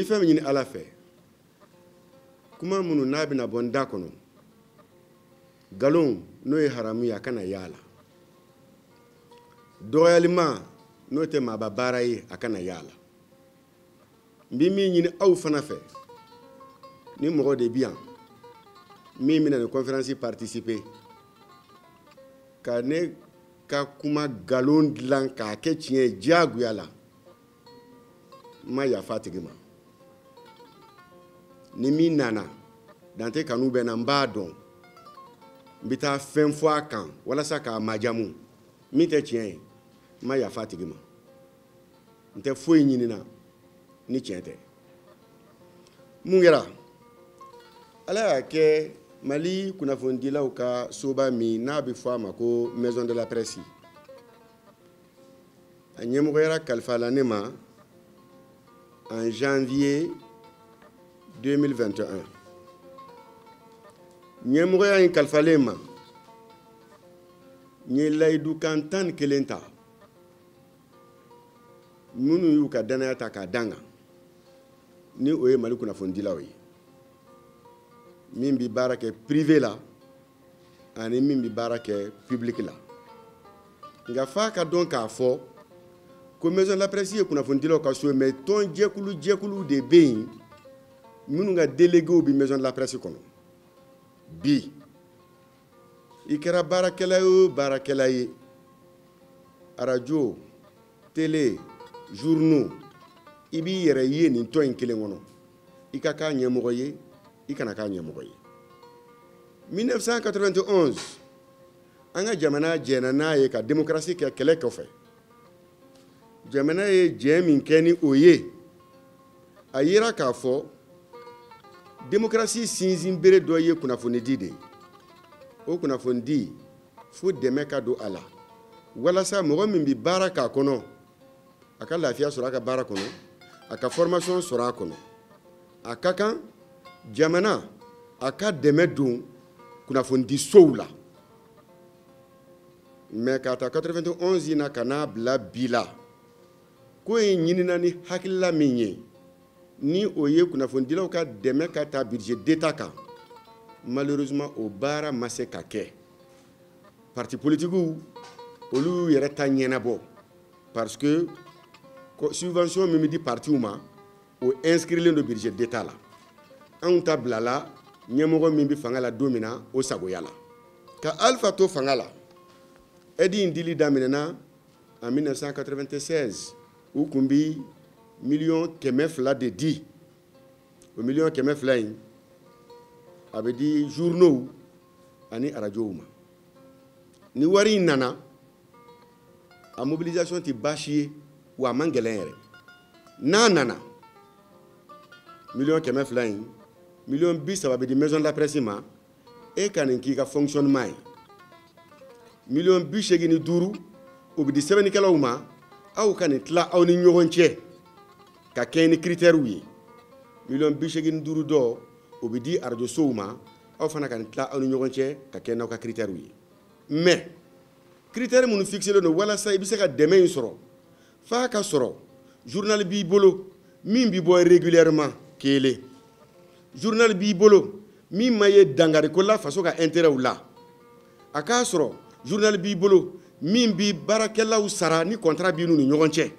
fɛn min ɲini Ala fɛ kuma minnu n'a bɛna bɔ n da kɔnɔ nkalon n'o ye haramu ye a kana yaala dɔgɔyalima n'o tɛ maaba baara ye a kana yaala n bɛ min ɲini aw fana fɛ ni mɔgɔ de bi yan min bɛna ni conférence participer ka ne ka kuma nkalon dilan k'a kɛ tiɲɛ ye diyagoya la n ma yafa a tigi ma ni min nana Dante kanu bɛ na n b'a dɔn n bɛ taa fɛn fɔ a kan walasa k'a majamu min tɛ tiɲɛ ye n ma yafa a tigi ma n tɛ foyi ɲinina ni tiɲɛ tɛ mun kɛra Ala y'a kɛ Mali kunnafonidilaw ka soba min n'a bɛ fɔ a ma ko Maison de la Presse a ɲɛmɔgɔyara kalifa la ne ma en janvier 2021 ɲɛmɔgɔya in kalifalen ma n ye layidu kan 11 ta minnu y'u ka danaya ta k'a dan kan ni o ye Mali kunnafonidilaw ye min bɛ baara kɛ privé la ani min bɛ baara kɛ public la nka f'a ka dɔn k'a fɔ ko Maison de la Presse ye kunnafonidilaw ka so mais tɔn jɛkulu de bɛ yen minnu ka délégués bɛ Maison de la Presse kɔnɔ bi i kɛra baarakɛla ye o baarakɛla ye radio télé journaux i b'i yɛrɛ ye nin tɔn in kelen kɔnɔ i ka k'a ɲɛmɔgɔ ye i kana k'a ɲɛmɔgɔ ye 1991 an ka jamana jɛna n'a ye ka démocratie kɛ kɛlɛ kɔfɛ jamana ye jɛ min kɛ ni o ye a yira k'a fɔ démocratie sinsin bere dɔ ye kunnafonidi de ye o kunnafonidi fo dɛmɛ ka don a la walasa mɔgɔ min bɛ baara k'a kɔnɔ a ka lafiya sɔrɔ a ka baara kɔnɔ a ka formation sɔrɔ a kɔnɔ a ka kan jamana a ka dɛmɛ don kunnafonidi sow la mais k'a ta 91 na ka n'a bila bi la ko in ɲinina ni hakilila min ye ni o ye kunnafonidilaw ka dɛmɛ ka ta budget d'état kan malheureusement o baara ma se ka kɛ parti politiques olu yɛrɛ ta ɲɛnabɔ parce que subvention min bɛ di partiw ma o inscrilen do budget d'état la anw ta bilala ɲɛmɔgɔ min bɛ fanga la don min na o sagoya la ka Alpha to fanga la aide in dili daminɛna en 1996 u kun bi $1,200,000 de di o $1,200,000 in a bɛ di journaux ani radiow ma ni wari in nana a mobilisation tɛ baasi ye wa a man gɛlɛn yɛrɛ n'a nana $1,200,000 in $30,000 bɛ di Maison de la Presse ma e ka nin k'i ka fonctionnement ye $85,000 o bɛ di sɛbɛnnikɛlaw ma aw ka nin tila aw ni ɲɔgɔn cɛ ka kɛ ni critères ye $85,000 dɔ o bɛ di radio sow ma aw fana ka nin tila aw ni ɲɔgɔn cɛ ka kɛ n'aw ka critères ye mais critères minnu fixelen don walasa i bɛ se ka dɛmɛ in sɔrɔ f'a ka sɔrɔ journal b'i bolo min bɛ bɔ régulièrement kelen journal b'i bolo min ma ye dangariko la faso ka intérêt la a k'a sɔrɔ journal b'i bolo min bɛ baarakɛlaw sara ni contrat b'i n'u ni ɲɔgɔn cɛ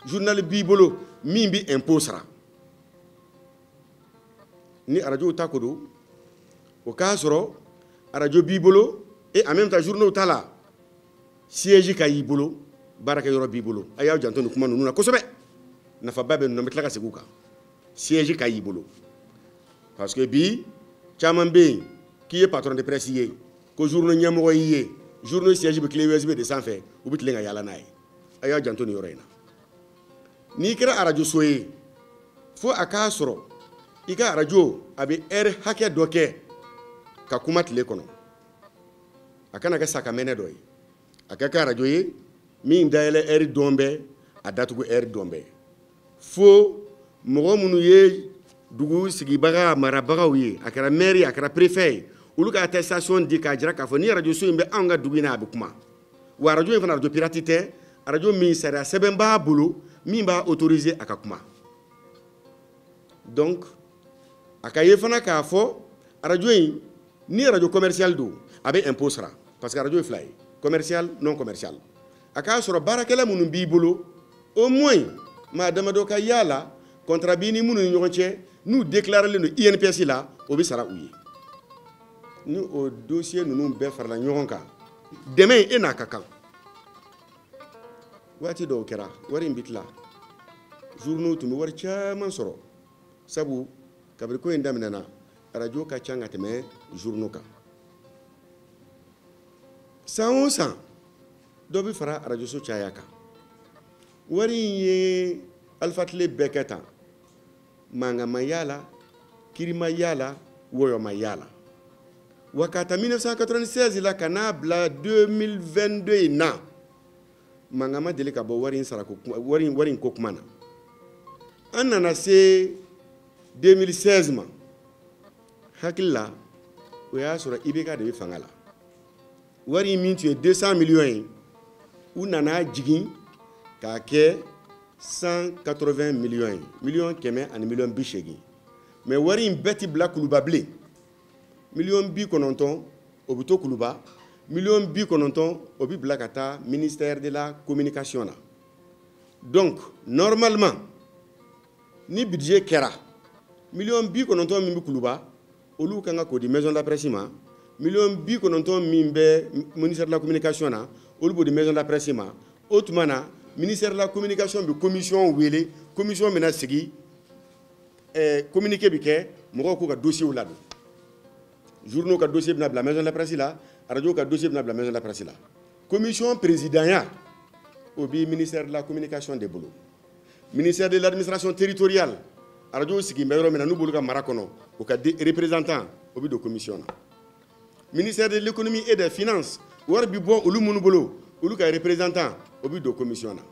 journal b'i bolo min bɛ impôt sara ni radio ta ko don o k'a sɔrɔ radio b'i bolo et en même temps journaux ta la siège ka y'i bolo baarakɛyɔrɔ b'i bolo a y'aw janto nin kuma ninnu na kosɛbɛ nafaba bɛ ninnu an bɛ tila ka segin u kan siège ka y'i bolo parce que bi caman bɛ yen k'i ye patron de presse ye ko journaux ɲɛmɔgɔ y'i ye journaux siège bɛ clé USB de sanfɛ u bɛ tilen ka yaala n'a ye a y'aw janto nin yɔrɔ in na n'i kɛra radio so ye fo a k'a sɔrɔ i ka radio a bɛ heure hakɛ dɔ kɛ ka kuma tile kɔnɔ a kana kɛ sakamɛnɛ dɔ ye a ka kɛ radio ye min dayɛlɛ heure dɔn bɛ a datugu heure dɔn bɛ fo mɔgɔ minnu ye dugu sigibaga marabagaw ye a kɛra maire ye a kɛra préfet ye olu ka attestation di k'a jira k'a fɔ ni radio so in bɛ anw ka dugu in na a bɛ kuma wa radio in fana radio pirate tɛ radio min sariya sɛbɛn b'a bolo min b'a autoriser a ka kuma donc a ka ye fana k'a fɔ radio in ni radio commercial do a bɛ impôt sara parce que radio ye fila ye commercial non commercial a k'a sɔrɔ baarakɛla minnu b'i bolo au moins maa damadɔ ka yaala contrat b'i ni minnu ni ɲɔgɔn cɛ n'u déclarelen do INPS la o bɛ sara u ye ni o dossier ninnu bɛɛ farala ɲɔgɔn kan dɛmɛ e n'a ka kan waati dɔw kɛra wari in bɛ tila journaux tun bɛ wari caman sɔrɔ sabu kabiri ko in daminɛna radio ka ca ka tɛmɛ journaux kan san o san dɔ bɛ fara radio so caya kan wari in ye alifa tile bɛɛ kɛ tan mankan ma y'a la kiri ma y'a la wɔyɔ ma y'a la wa ka taa 1996 la ka n'a bila 2022 in na mankan ma deli ka bɔ wari in sarako wari in ko kuma na an nana se 2016 ma hakili la o y'a sɔrɔ IBK de bɛ fanga la wari in min tun ye 200 millions ye u nana jigin k'a kɛ 180 millions ye miliyɔn 100 ani miliyɔn 80 mais wari in bɛɛ ti bila kuluba bilen miliyɔn 90 o bɛ to kuluba miliyɔn 90 o bɛ bila ka taa ministère de la communication na donc normalement ni budget kɛra miliyɔn 90 min bɛ kuluba olu kan ka k'o di maison de la presse ma miliyɔn 90 min bɛ ministère de la communication na olu b'o di maison de la presse ma o tuma na ministère de la communication bɛ commission wele commission bɛna sigi communiqué bɛ kɛ mɔgɔw k'u ka dossier ladon journaux ka dossier bɛna bila maison de la presse la radio ka dossier bɛna bila maison de la presse la commission présidentielle o bɛ ministère de la communication de bolo ministère de l'administration territoriale radio sigi bɛ yɔrɔ min na n'u b'olu ka mara kɔnɔ o ka représentant o bɛ don commission na ministère de l'économie et des finances wari bɛ bɔ olu minnu bolo olu ka représentant o bɛ don commission na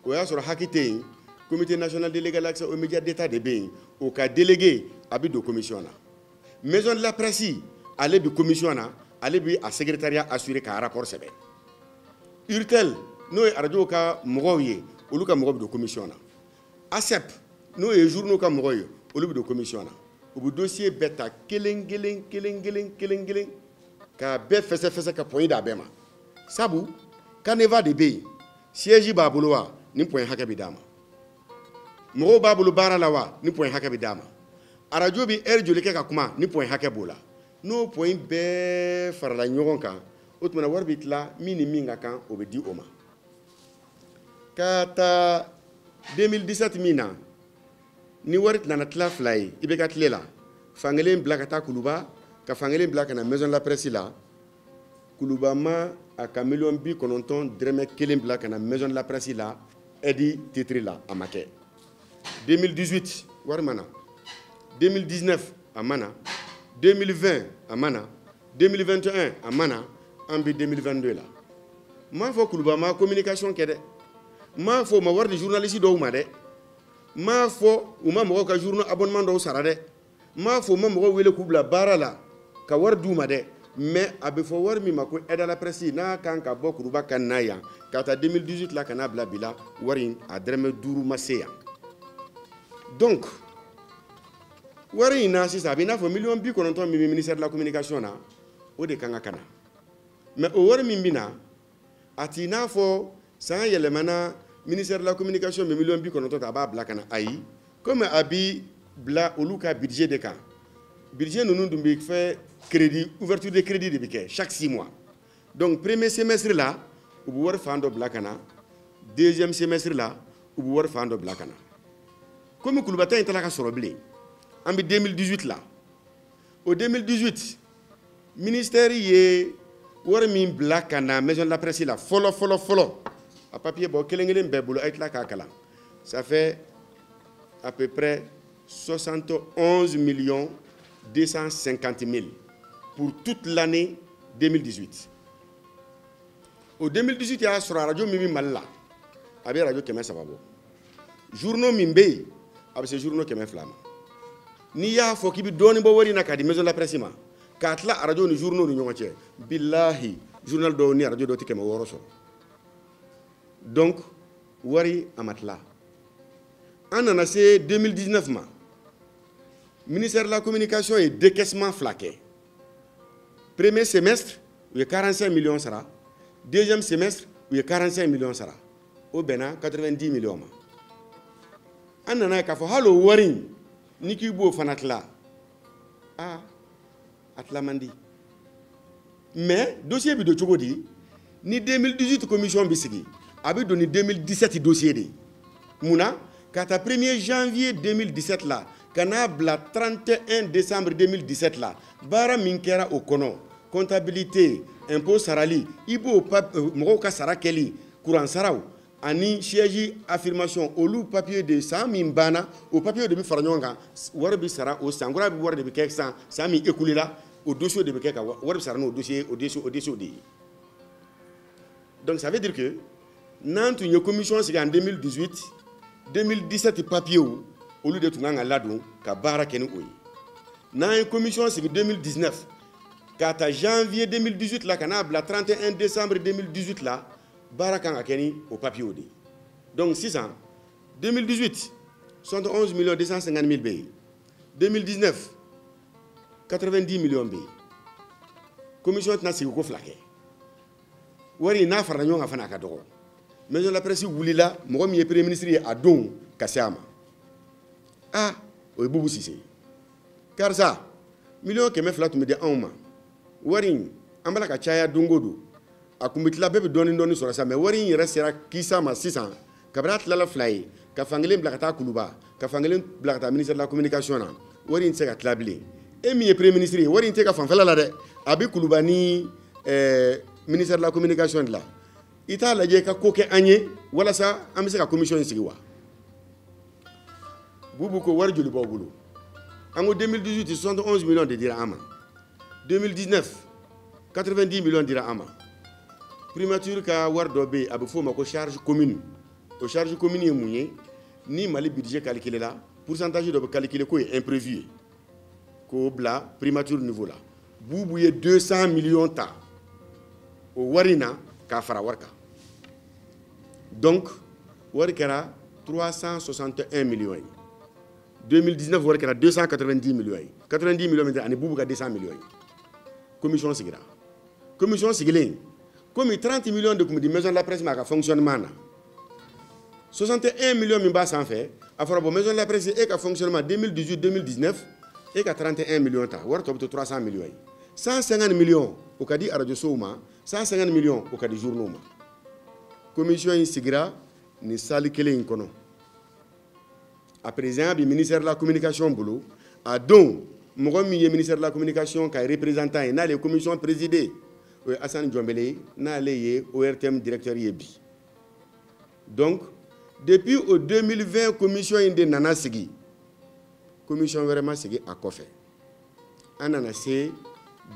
o y'a sɔrɔ haki tɛ yen comité national délégué à l'accès aux médias d'état de bɛ yen o ka délégué a bɛ don commission na maison de la presse ale bɛ commission na ale bɛ a secrétariat assuré ka rapport sɛbɛn urtel n'o ye radio ka mɔgɔw ye olu ka mɔgɔw bɛ don commission na ASEP n'o ye journaux ka mɔgɔw ye olu bɛ don commission na u bɛ dossier bɛɛ ta kelen k'a bɛɛ fɛsɛfɛsɛ ka point d'a bɛɛ ma sabu Caneva de bɛ yen siège b'a bolo wa ni point hakɛ bɛ d'a ma mɔgɔw b'a bolo baara la wa ni point hakɛ bɛ d'a ma radio bɛ heure joli kɛ ka kuma ni point hakɛ b'o la n'o point bɛɛ farala ɲɔgɔn kan o tuma na wari bɛ tila min ni min ka kan o bɛ di o ma ka taa 2017 min na ni wari nana tila fila ye i bɛ ka tile la fankelen bila ka taa kuluba ka fankelen bila ka na maison de la presse la kuluba ma a ka miliyɔn 90 dɛrɛmɛ 1 bila ka na maison de la presse la aide titre la a ma kɛ 2018 wari ma na 2019 a ma na 2020 a ma na 2021 a ma na an bɛ 2022 la n m'a fɔ kuluba ma communication kɛ dɛ n m'a fɔ u ma wari di journaliste dɔw ma dɛ n m'a fɔ u ma mɔgɔw ka journaux abonnement dɔw sara dɛ n m'a fɔ u ma mɔgɔw wele k'u bila baara la ka wari d'u ma dɛ mais a bɛ fɔ wari min ma ko aide à la presse n'a kan ka bɔ kuruba kan na yan ka taa 2018 la ka n'a bila bi la wari in a dɛrɛmɛ 5 ma se yan donc wari in na sisan a bɛ i n'a fɔ miliyɔn 90 min bɛ ministère de la communication na o de kan ka na mais o wari min bɛ na a t'i n'a fɔ san yɛlɛmana ministère de la communication bɛ miliyɔn 90 ta a b'a bila ka na ayi comme a bɛ bila olu ka budget de kan budget ninnu dun bɛ fɛ crédit ouverture de crédit de bɛ kɛ chaque 6 mois donc premier semestre la u bɛ wari fan dɔ bila ka na deuxième semestre la u bɛ wari fan dɔ bila ka na comme kulubata in tala ka sɔrɔ bilen an bɛ 2018 la o 2018 ministère ye wari min bila ka na maison de la presse la fɔlɔ a papier bɔ kelen bɛɛ bolo a ye tila k'a kalan ça fait à peu près 71 millions 250 000 pour toute l'année 2018 au 2018 y'a sɔrɔ radio min bɛ Mali la a bɛ radio 300 bɔ journaux min bɛ yen a bɛ se journaux 200 ma n'i y'a fɔ k'i bɛ dɔɔnin bɔ wari in na k'a di maison de la presse ma k'a tila radio ni journaux ni ɲɔgɔn cɛ bilahi journal dɔw ni radio dɔw tɛ 600 sɔrɔ donc wari a ma tila an nana se 2019 ma ministère de la communication est décaissement flaqué. Premier semestre, il y a 45 millions sera. Deuxième semestre, il y a 45 millions sera. Au Bénin, 90 millions. On a un café, halo waring, niki bo fanatla. Ah, atlamandi. Mais, dossier de Tchogodi, ni 2018 commission bisigi, avait donné 2017 dossier. Mouna, quand à 1er janvier 2017 là, Kanabla 31 décembre 2017 là, Bara Minkera au Kono, comptabilité, impôt sarali, Ibo Moroka Sarakeli, courant Sarao, Ani Chiaji affirmation, au loup papier de Sami Mbana, au papier de Bifaranyonga, Warabi Sara, au Sangura, Warabi Keksan, Sami Ekulila, au dossier de Bekeka, Warabi Sarano, au dossier. Donc ça veut dire que, Nantes, une commission, c'est en 2018, 2017 papier au lieu de tout le monde ka bara kenu oyi. Na une commission c'est 2019. Kata janvier 2018 là kana la 31 décembre 2018 là bara kan akeni au papier odi. Donc 6 ans 2018 71 millions 250 000 bay. 2019 90 millions bay. Commission na c'est ko flaqué. Wari na fara nyonga fana ka dogo. Mais la presse wulila mo mi premier ministre a don kasiama. Ah, o Boubou Cissé. Car ça, million que me flat me de un man. Waring, ambala ka chaya dongodo. A kumbitla bebe doni sur ça, mais waring restera kisa ma 600. Kabrat la fly, ka fangelin blakata kuluba, ka fangelin blakata ministre de la communication. Waring se ka tlabli. Et mi premier ministre, waring te ka fanfela la de. Abi kuluba ni ministre de la communication là. Ita la je ka koke anye, wala sa amse ka commission sigiwa. Boubouko war joli bobulo. En 2018, 71 millions de dirhams. 2019, 90 millions de dirhams. Primature ka war dobe abufo mako charge commune. Au charge commune mouye ni mali budget calculé là, pourcentage de calculer ko est imprévu. Ko bla primature niveau là. Boubouye 200 millions ta. Au warina ka fara warka. Donc warkara 361 millions. 2019, vous voyez 290 millions. 90 millions, mais il y a 200 millions. Commission Sigira. Commission Sigilin. Comme 30 millions de maisons de la presse, mais fonctionnement. 61 millions de bas sans faire. À la maison de la presse, et qu'à fonctionnement 2018-2019, et qu'à 31 millions. Vous avez 300 millions. 150 millions au cas de Radio Souma, 150 millions au cas de journaux. Commission Sigira, ni sali kele inkono. À présent, le ministère de la Communication boulot, à donc, mon ministère de la Communication qui est représentant et les commissions présidées, Hassan Djombele, n'a les ORTM directeur Yebi. Donc, depuis au 2020, commission inde nana sigi, commission vraiment sigi à Kofé. En anase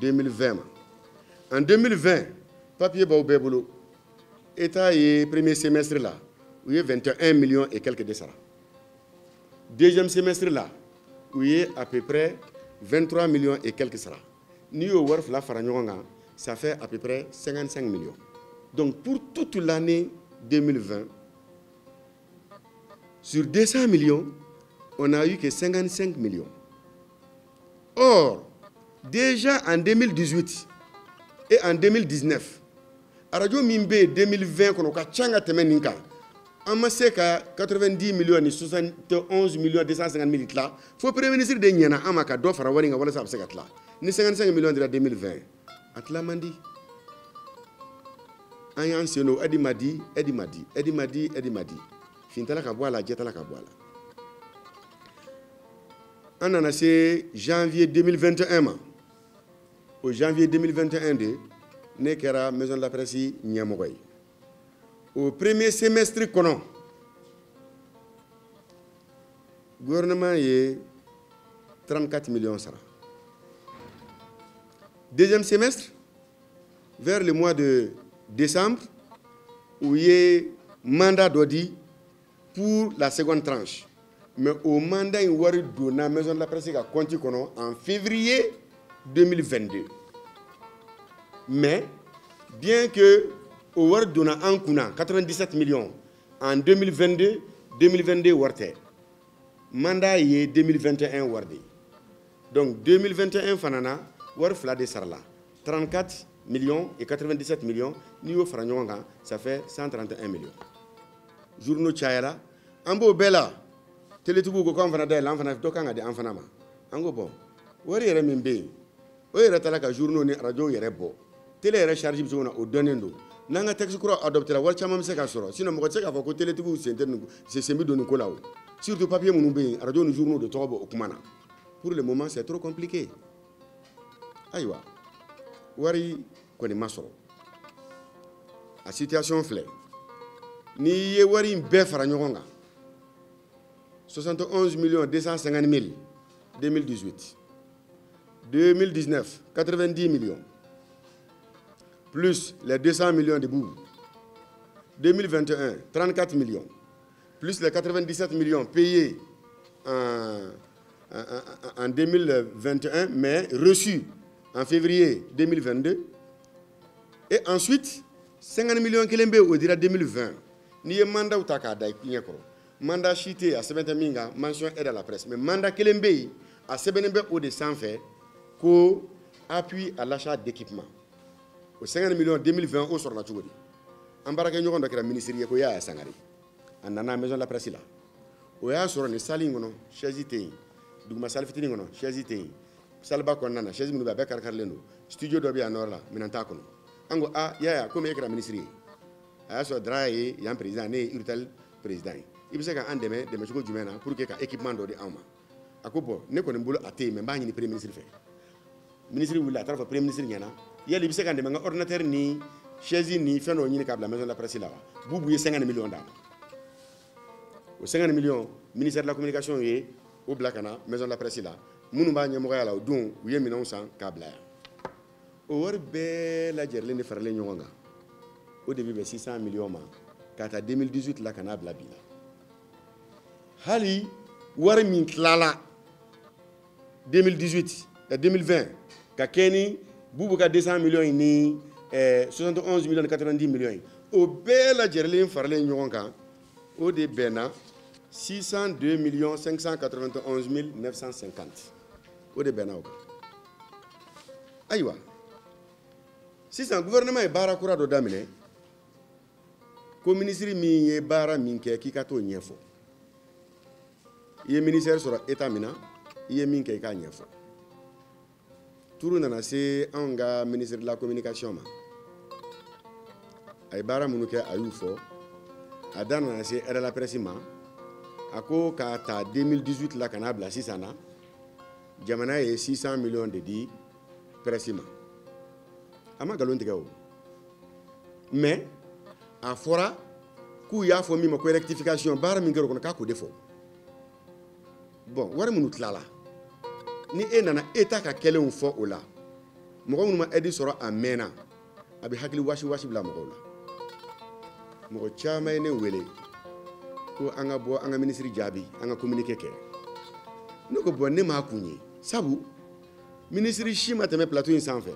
2020. En 2020, papier Baoubé boulot, État et premier semestre là, où il y a 21 millions et quelques décès. Deuxième semestre là, où il y a à peu près 23 millions et quelques sera. Ni au Warf la Faranyonga, ça fait à peu près 55 millions. Donc pour toute l'année 2020, sur 200 millions, on n'a eu que 55 millions. Or, déjà en 2018 et en 2019, à Radio Mimbe 2020, on a changa temeninka. On a 90 millions et 71 millions 250 000 là. Il faut premier ministre de Niana Amaka d'offre à Waringa wala sa là. Ni 55 millions de 2020. Atla mandi. Ayan seno Edi Madi. Fintala kabwala jetala kabwala. On a naissé janvier 2021. Au janvier 2021 de Nekera Maison de la Presse Niamogoy. Au premier semestre, le gouvernement est 34 millions. Deuxième semestre, vers le mois de décembre, où il y a mandat d'Odi pour la seconde tranche. Mais au mandat, il y a donné la Maison de la Presse qui a compté en février 2022. Mais, bien que au Word donna un coup 97 millions en 2022 Word mandat est 2021 Word Donc 2021 fanana war fla de sarla 34 millions et 97 millions ni yo fara ɲɔgɔn kan ça fait 131 millions. Journaux chayala ambo bela teletigiw ko kan fana da lan fana to kan ga di an fana ma an go bon wari yɛrɛ min be o yɛrɛ tala ka journaux ni radio yɛrɛ bɔ télé yɛrɛ charge bi sona o donnen do nanga texte kura adopté la wari caman bɛ se ka sɔrɔ sinon mɔgɔ tɛ se k'a fɔ ko teletigiw sen bɛ don nin ko la o surtout papier minnu bɛ yen radio ni journaux de tɔgɔ bɔ o kuma na. Pour le moment c'est trop compliqué ayiwa wari kɔni ma sɔrɔ a situation filɛ n'i ye wari in bɛɛ fara ɲɔgɔn kan 71 250 000 2018 2019 90 millions plus les 200 millions de Boubou 2021 34 millions plus les 97 millions payés en 2021 mais reçus en février 2022 et ensuite 50 millions kelembe au dira 2020 ni mandat utaka da nyekoro mandat chité à sebenta minga mention aide à la presse mais mandat kelembe à sebenebe au de sans fait ko appui à l'achat d'équipement au 50 millions 2020 au sur la tugodi embaraka nyoko ndakira ministère ko ya sangari anana maison de la presse là o ya sur ni sali ngono chazité duguma sal fitini ngono chazité salba ko nana chazi minu ba karkar lendo studio do bi anora minanta ko ango a ya ko me ekra ministre a so draye yan président ne urtel président ibise ka andeme de machiko jumena pour que ka équipement do di awma akobo ne ko ne mbulu ate me ba ni premier ministre fe ministre wula tarfa premier ministre nyana yeli ibise ka andeme nga ordinateur ni chazi ni feno ni ka la maison de la presse là bubu ye 50 millions da au 50 millions ministère de la communication ye au blakana maison de la presse là munu ba ñemoga yala don u ye minanw san k'a bila yan o wari bɛɛ lajɛrɛlen de faralen ɲɔgɔn kan o début bɛ 600 millions ma k'a ta 2018 la ka n'a bila bi la hali wari min tilala 2018 2020 ka kɛ ni Boubou ka 200 millions ni 71 millions 90 millions o bɛɛ lajɛrɛlen faralen ɲɔgɔn kan o de bɛnna 602 591 950 o de bɛnna o kan ayiwa sisan gouvernement ye baara kura dɔ daminɛ ko ministre min ye baara min kɛ k'i ka t'o ɲɛfɔ i ye ministère sɔrɔ état min na i ye min kɛ i k'a ɲɛfɔ turu nana se anw ka ministre de la communication ma a ye baara minnu kɛ a y'u fɔ a da nana se aide à la presse ma a ko k'a ta 2018 la ka n'a bila sisan na jamana ye 600 millions de di presse ma a ma nkalon tigɛ o mais a fɔra k'u y'a fɔ min ma ko rectification baara min kɛra o kɔnɔ k'a k'o de fɔ bon wari minnu tilala ni e nana état ka kɛlenw fɔ o la mɔgɔ minnu ma aide sɔrɔ a mɛnna a bɛ hakili wasi bila mɔgɔw la mɔgɔ caman ye ne wele ko an ka bɔ an ka ministre jaabi an ka communiqué kɛ ne ko bon ne m'a kun ye sabu ministre si ma tɛmɛ plateau in sanfɛ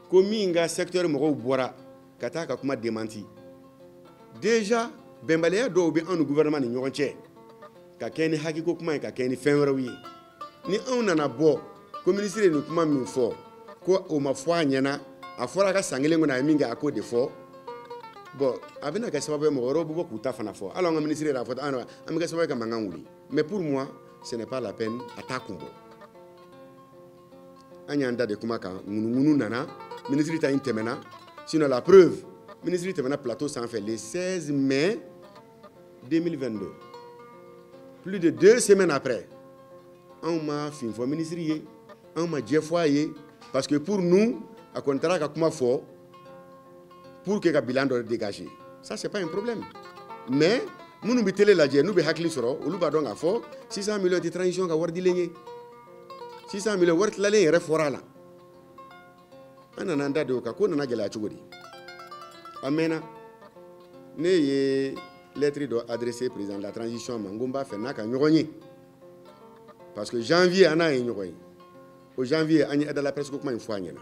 ko min ka secteur mɔgɔw bɔra ka taa ka kuma démenti déjà bɛnbaliya dɔw bɛ anw ni gouvernement ni ɲɔgɔn cɛ ka kɛ ni hakiko kuma ye ka kɛ ni fɛn wɛrɛw ye ni anw nana bɔ ko ministre ye nin kuma min fɔ ko o ma fɔ a ɲɛna a fɔra a ka san kelen kɔnɔ a ye min kɛ a k'o de fɔ bon a bɛna kɛ sababu ye mɔgɔ wɛrɛw bɛ bɔ k'u ta fana fɔ hali an ka ministre yɛrɛ a fɔ an bɛ kɛ sababu ye ka mankan wuli mais pour moi ce n'est pas la peine a t'a kun bɔ an y'an da de kuma kan ŋunuŋunu nana ministre ta in tɛmɛna sinon la preuve ministre tɛmɛna plateau sanfɛ le 16 mai 2022 plus de 2 semaines après anw ma fin fɔ ministre ye anw ma jɛ fɔ a ye parce que pour nous a kɔni taara ka kuma fɔ pour que ka bilan dɔ dégager ça c'est pas un problème mais minnu bɛ télé lajɛ n'u bɛ hakili sɔrɔ olu b'a dɔn k'a fɔ 600 millions tɛ transition ka wari dilen ye 600 millions wari tilalen yɛrɛ fɔra a la an nana an da de o kan ko nana gɛlɛya cogo di a mɛnna ne ye lettre dɔ adressé président de la transition ma n ko n b'a fɛ n'a ka ɲɔgɔn ye parce que janvier an n'a ye ɲɔgɔn ye o janvier an ye aide à la presse ko kuma in fɔ a ɲɛna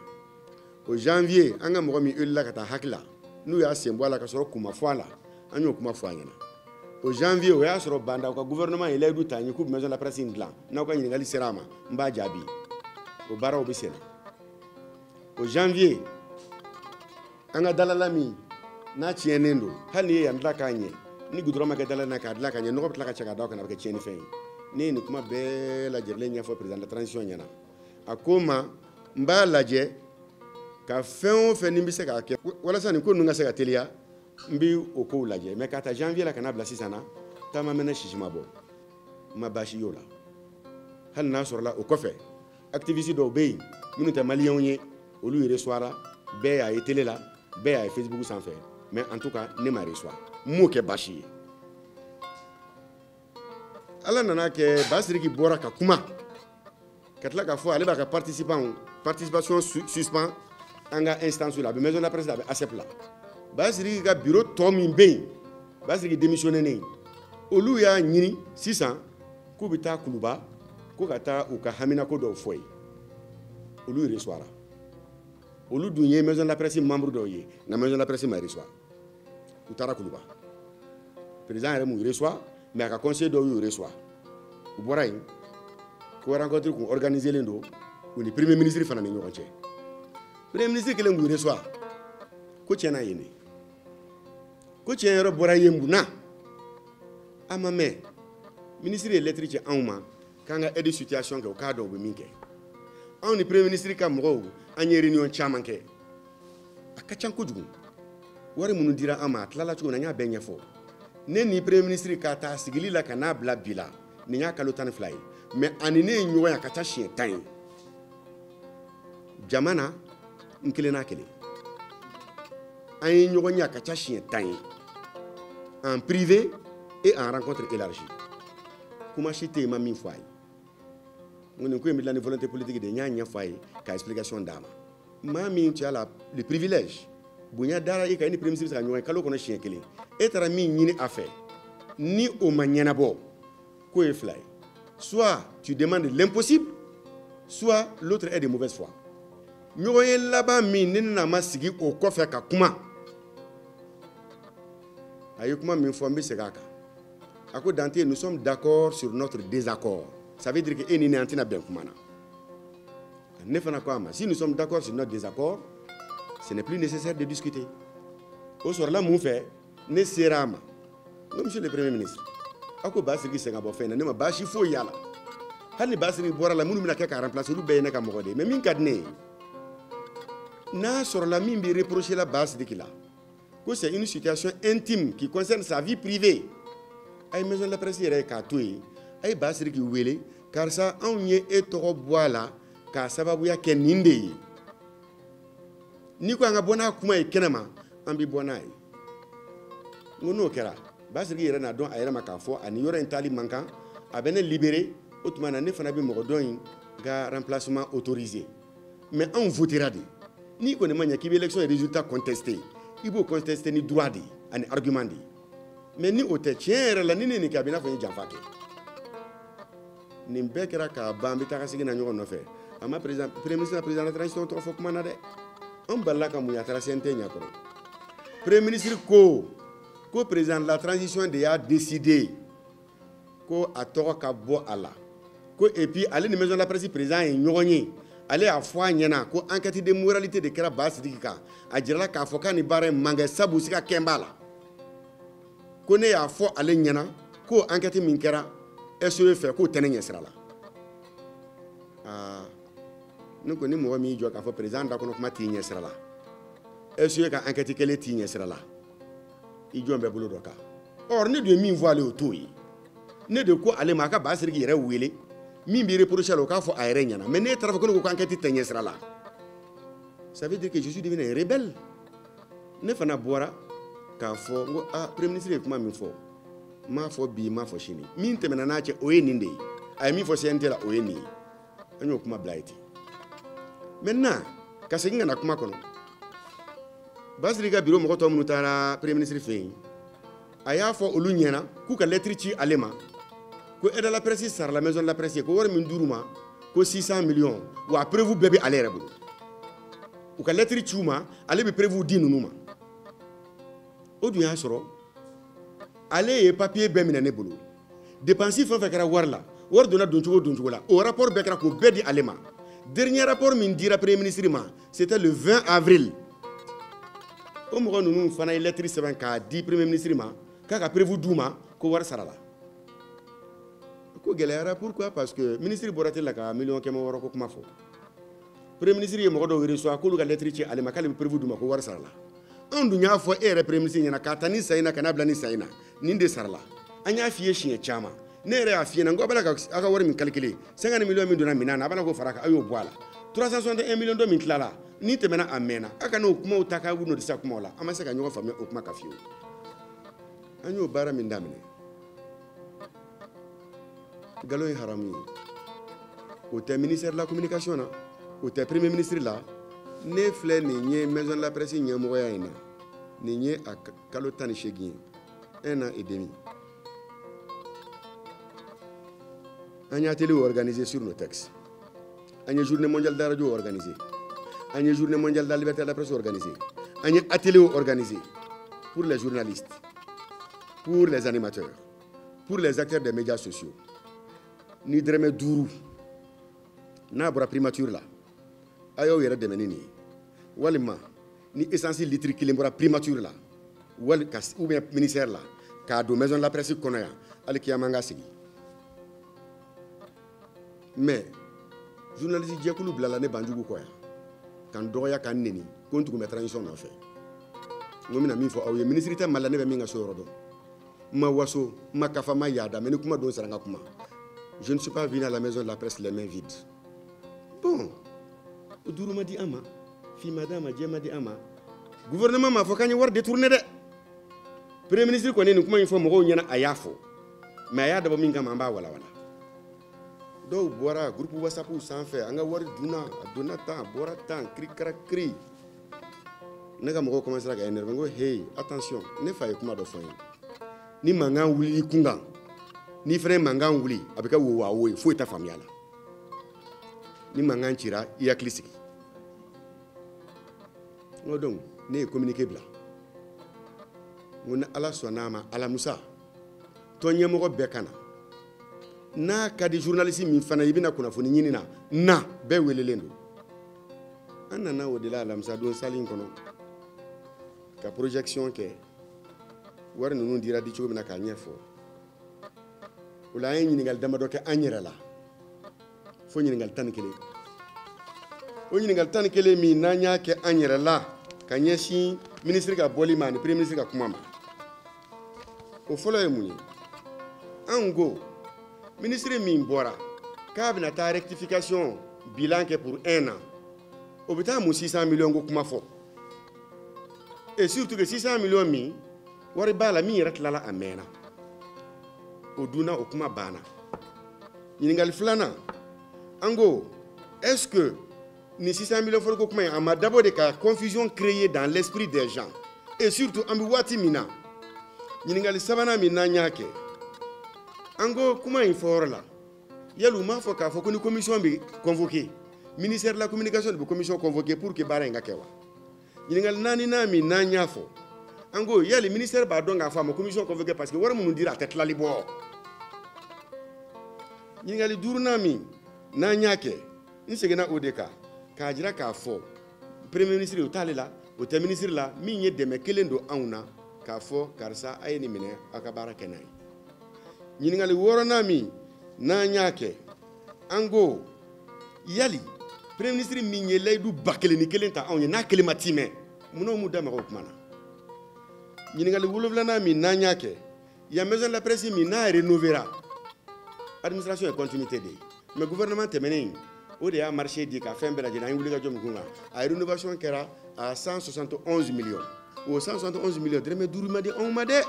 o janvier an ka mɔgɔ min wulila ka taa hakili la n'u y'a sen bɔ a la ka sɔrɔ kuma fɔ a la an y'o kuma fɔ a ɲɛna au janvier o y'a sɔrɔ banda ka gouvernement il a du ta k'u maison de la presse in dilan n'aw ka ɲininkali sera a ma n b'a jaabi o baaraw bɛ senna au janvier an ka dalala min n'a tiɲɛnen don hali n'i ye yan dilan k'a ɲɛ ni goudron ma kɛ dalala na k'a dilan k'a ɲɛ nɔgɔ bɛ tila ka cɛ k'a da o kan a bɛ kɛ tiɲɛnifɛn ye ne ye nin kuma bɛɛ lajɛlen ɲɛfɔ président de la transition ɲɛna a ko n ma n b'a lajɛ ka fɛn o fɛn ni bɛ se k'a kɛ walasa nin ko ninnu ka se ka teliya n bɛ o kow lajɛ mais ka taa janvier la ka n'a bila sisan na taama mɛnɛ sisi ma bɔ n ma baasi y'o la hali n'a sɔrɔla o kɔfɛ activiste dɔw bɛ yen minnu tɛ maliyɛnw ye olu y reçoira bɛɛ y'a ye télé la bɛɛ y'a ye Facebook sanfɛ mais en tout cas ne ma reçoit n m'o kɛ baasi ye ala nana kɛ Basiriki bɔra ka kuma ka tila k'a fɔ ale b'a ka participation suspend an ka instance la a bɛ maison de la presse la a bɛ ASEP la Basiriki ka bureau tɔ min bɛ yen Basiriki démissionné olu y'a ɲini sisan k'u bɛ taa Kuluba ko ka taa u ka haminako dɔw fɔ ye olu reçoira olu dun ye maison de la presse membre dɔw ye nka maison de la presse ma reçoit u taara Kuluba président yɛrɛ m'u reçoit mais a ka conseil dɔw y'u reçoit u bɔra yen ko rencontre kun organisé len don u ni premier ministre fana ni ɲɔgɔn cɛ premier ministre kelen k'u reçoit ko tiɲɛna yen de ko tiɲɛ yɔrɔ bɔra yen mun na a ma mɛn ministre ye lettre ci anw ma k'an ka aide situation kɛ o k'a dɔn u bɛ min kɛ anw ni premier ministre ka mɔgɔw an ye réunion caman kɛ a ka ca kojugu wari minnu dira an ma a tilala cogo min na n y'a bɛɛ ɲɛfɔ ne ni premier ministre ka taa sigili la ka n'a bila bi la nin y'a kalo 12 ye mais ani ne ye ɲɔgɔn ye a ka ca siɲɛ 10 ye jamana n kelen n'a kelen an ye ɲɔgɔn ye a ka ca siɲɛ 10 ye en privé et en rencontre élargie kuma si tɛ yen ma min fɔ a ye n ko nin ko in bɛ dilan ni volonté politique de ye n y'a ɲɛfɔ a ye ka explication d'a ma maa min tu as le privilège bonya dara i kan i ni premier ministre bɛ se ka ɲɔgɔn ye kalo kɔnɔ siɲɛ kelen e taara min ɲini a fɛ ni o ma ɲɛnabɔ k'o ye fila ye soit tu demandes l'impossible soit l'autre est de mauvaise foi ɲɔgɔn ye laban min ni na ma sigi o kɔfɛ ka kuma a ye kuma min fɔ n bɛ segin a kan a ko Dante nous sommes d'accord sur notre désaccord ça veut dire que e ni ne an tɛna bɛn kuma na ne fana ko a ma si nous sommes d'accord sur notre désaccord ce n'est plus nécessaire de discuter o sɔrɔla mun fɛ ne sera a ma n ko monsieur le premier ministre a ko Basiriki sɛgɛn bɔ fɛn na ne ma baasi foyi y'a la hali ni Basiriki bɔra la minnu bɛna kɛ ka remplacer olu bɛɛ ye ne ka mɔgɔ de ye mais min ka di ne ye n'a sɔrɔla min bɛ reprocher la Basiriki la ko c'est une situation intime qui concerne sa vie privée a ye maison de la presse yɛrɛ k'a to yen a ye Basiriki wele karisa anw ye e tɔgɔ bɔ a la k'a sababuya kɛ nin de ye n'i ko an ka bɔ n'a kuma ye kɛnɛma an bɛ bɔ n'a ye n ko n'o kɛra Basiriki yɛrɛ n'a dɔn a yɛrɛ ma k'a fɔ ani yɔrɔ in taali man kan a bɛ ne libéré o tuma na ne fana bɛ mɔgɔ dɔ in ka remplacement autorisé mais anw votera de n'i kɔni ma ɲɛ k'i bɛ élection ye résultat contesté i b'o contesté ni droit de ye ani argument de ye mais ni o tɛ tiɲɛ yɛrɛ la ni ne nin kɛ a bɛ i n'a fɔ n ye janfa kɛ nin bɛɛ kɛra k'a ban n bɛ taa segin na ɲɔgɔn nɔfɛ a ma premier ministre président de la transition tɔgɔ fɔ kuma na dɛ an balila ka mun ye a taara CNT ɲɛkɔrɔ premier ministre ko président de la transition de y'a décidé ko a tɔgɔ ka bɔ a la ko et puis ale ni maison de la presse président ye ɲɔgɔn ye ale y'a fɔ a ɲɛna ko enquête de moralité de kɛra Basiriki kan a jirala k'a fɔ k'a ni baara in man kɛ sabu sika kɛn b'a la ko ne y'a fɔ ale ɲɛna ko enquête min kɛra SOE fɛ k'o tɛ ne ɲɛ sira la ne ko ni mɔgɔ min y'i jɔ k'a fɔ président da kɔnɔ kuma t'i ɲɛ sira la SOE ka enquête kɛlen t'i ɲɛ sira la i jɔn bɛ bolo dɔ kan or ne de ye min fɔ ale o t'o ye ne de ko ale ma a ka Basiriki yɛrɛ wele min b'i reprocher la o k'a fɔ a yɛrɛ ɲɛna mais ne taara fɔ ko ne ko enquête tɛ ɲɛ sira la ça veut dire que je suis devenu un rebelle ne fana bɔra k'a fɔ n ko premier ministre ye kuma min fɔ n m'a fɔ bi n m'a fɔ sini min tɛmɛna n'a cɛ o ye nin de ye a ye min fɔ CNT la o ye nin ye an y'o kuma bila ye ten maintenant ka segin ka na kuma kɔnɔ Basiriki ka bureau mɔgɔ tɔ minnu taara premier ministre fɛ yen a y'a fɔ olu ɲɛna k'u ka lettre ci ale ma ko aide à la presse sara la maison de la presse ko wari min d'u ma ko 600 millions wa prévu bɛɛ bɛ ale yɛrɛ bolo u ka lettre ci u ma ale bɛ prévu di ninnu ma o dun y'a sɔrɔ ale ye papier bɛɛ minɛ ne bolo dépense fɛn fɛn kɛra wari la wari donna don cogo la o rapport bɛɛ kɛra k'o bɛɛ di ale ma dernier rapport min dira premier ministre ma c'était le 20 avril o mɔgɔ ninnu fana ye lettre sɛbɛn k'a di premier ministre ma k'a ka prévu d'u ma ko wari sara la ko gɛlɛyara pourquoi parce que ministre bɔra tɛ la ka million 100 ko kuma fɔ premier ministre ye mɔgɔ dɔw reçoit k'olu ka lettre ci ale ma k'ale bɛ prévu d'u ma ko wari sara la anw dun y'a fɔ e yɛrɛ premier ministre ɲɛna k'a ta ni sayina ka n'a bila ni sayina nin de sara la an y'a f'i ye siɲɛ caman ne yɛrɛ y'a f'i ɲɛna n ko a b'a la ka a ka wari min calculer 50 millions min donna minɛn na a b'a la k'o fara a kan a y'o bɔ a la 361 millions dɔ min tilala ni tɛmɛna a mɛnna a ka n'o kumaw ta k'a n'o disa kumaw la an ma se ka ɲɔgɔn faamuya o kuma ka fiyewu an y'o baara min daminɛ nkalon ye haramu ye o tɛ ministère de la communication na o tɛ premier ministre la ne filɛ nin ye maison de la presse ɲɛmɔgɔya in na nin ye a kalo 18 ye 1 an et demi an y'a télé organisé sur nos textes an ye journée mondiale de la radio organisé an ye journée mondiale de la liberté de la presse organisé an ye atelier organisé pour les journalistes pour les animateurs pour les acteurs des médias sociaux ni dɛrɛmɛ 5 n'a bɔra primature la a y'aw yɛrɛ dɛmɛ ni nin ye walima ni essence litre 1 bɔra primature la wali ou bien ministère la k'a don maison de la presse kɔnɔ yan hali kiyama an ka sigi mais journaliste jɛkulu bilala ne banjugu kɔ yan ka n dɔgɔya ka n neni ko n tugun bɛ transition nɔfɛ n ko n bɛna min fɔ aw ye ministre tɛ Mali la ne bɛ min ka so yɔrɔ dɔn n ma waso n ma kafa n ma yaada mais ni kuma don sera n ka kuma je ne suis pas venu à la maison de la presse les mains vides bon o duuru ma di an ma fi ma d'a ma jɛ ma di an ma gouvernement m'a fɔ k'an ye wari détourné dɛ premier ministre kɔni nin kuma in fɔ mɔgɔw ɲɛna a y'a fɔ mais a y'a dabɔ min kama an b'a walawala dɔw bɔra groupe whatsapp sanfɛ an ka wari dunna a donna tan a bɔra tan kirikara kiri ne ka mɔgɔw commencera ka énerver n ko hey attention ne fa ye kuma dɔ fɔ n ye ni mankan wuli i kunkan ni fɛnɛ ye mankan wuli a bɛ kɛ wowawo ye foyi tɛ faamuya la ni mankan cira i hakili sigi n ko donc ne ye communiqué bila n ko ni ala sɔnn'a ma alamusa tɔn ɲɛmɔgɔ bɛɛ ka na n'a ka di journaliste min fana i bɛna kunnafoni ɲini na bɛɛ welelen don an nana o de la alamisa don salle in kɔnɔ ka projection kɛ wari ninnu dira di cogo min na k'a ɲɛfɔ o la an ye ɲininkali damadɔ kɛ an yɛrɛ la fo ɲininkali 11 o ɲininkali 11 min n'an y'a kɛ an yɛrɛ la ka ɲɛsin ministre ka bɔli ma ani premier ministre ka kuma ma o fɔlɔ ye mun ye an ko ministre min bɔra k'a bɛna taa rectification bilan kɛ pour 1 an o bɛ taa mun 600 millions ko kuma fɔ et surtout que 600 millions min wari b'a la min yɛrɛ tilala a mɛnna o dunna o kuma banna ɲininkali filanan an ko est-ce que ni 600 millions fɔli ko kuma in a ma dabɔ de ka confusion créer dans l'esprit des gens et surtout an bɛ waati min na ɲininkali sabanan min n'an y'a kɛ an ko kuma in fɔyɔrɔ la yali u m'a fɔ k'a fɔ ko ni commission bɛ convoqué ministère de la communication de bɛ commission convoqué pour que baara in ka kɛ wa ɲininkali naaninan min n'an y'a fɔ an ko yali ministère b'a dɔn k'a fɔ a ma commission convoqué parce que wari minnu dira a tɛ tilali bɔ ɲininkali duurunan min n'an y'a kɛ n seginna o de kan k'a jira k'a fɔ premier ministre o t'ale la o tɛ ministre la min ye dɛmɛ kelen don anw na k'a fɔ karisa a ye nin minɛ aw ka baara kɛ n'a ye ɲininkali 6nan min n'an y'a kɛ an ko yali premier ministre min ye layidu 1001 ta anw ye n'a kelen ma timɛ munna m'u da maga o kuma na ɲininkali 7nan min n'an y'a kɛ ya maison de la presse min n'a rénovera administration ye continuité de ye mais gouvernement tɛmɛnen o de y'a marché di ka fɛn bɛɛ lajɛlen an ye wuli ka jɔ min kun kan a rénovation kɛra à 171 millions o 171 millions dɛrɛmɛ 5 ma di anw ma dɛ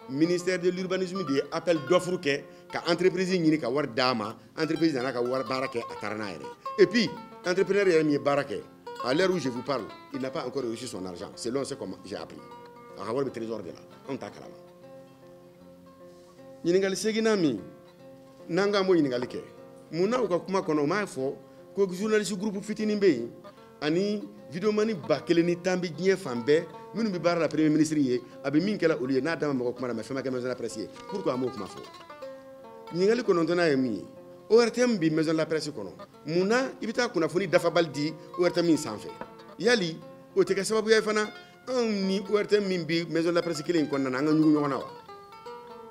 ministère de l'urbanisme de ye appel d'offre kɛ ka entreprise ɲini ka wari d'a ma entreprise nana ka wari baara kɛ a taara n'a yɛrɛ et puis entrepreneur yɛrɛ min ye baara kɛ à l'heure où je vous parle il n'a pas encore reçu son argent selon ce que j'ai appris a ka wari bɛ trésor de la anw t'a kalama ɲininkali 8nan min n'an k'an b'o ɲininkali kɛ mun na u ka kuma kɔnɔ u m'a fɔ ko journaliste groupe fitinin bɛ yen ani vidéo mani ba kelen ni tan bi diɲɛ fan bɛɛ minnu bi baara la premier ministre ye a bɛ min kɛla olu ye n'a dama mɔgɔ kuma na mais fɛn ma kɛ maison de la presse ye pourquoi an m'o kuma fɔ ɲininkali kɔnɔntɔnnan ye min ye ORTM bi maison de la presse kɔnɔ mun na i bɛ taa kunnafoni dafabali di ORTM min sanfɛ yali o tɛ kɛ sababuya ye fana anw ni ORTM min bi maison de la presse kelen in kɔnɔna na an ka ɲugu ɲɔgɔn na wa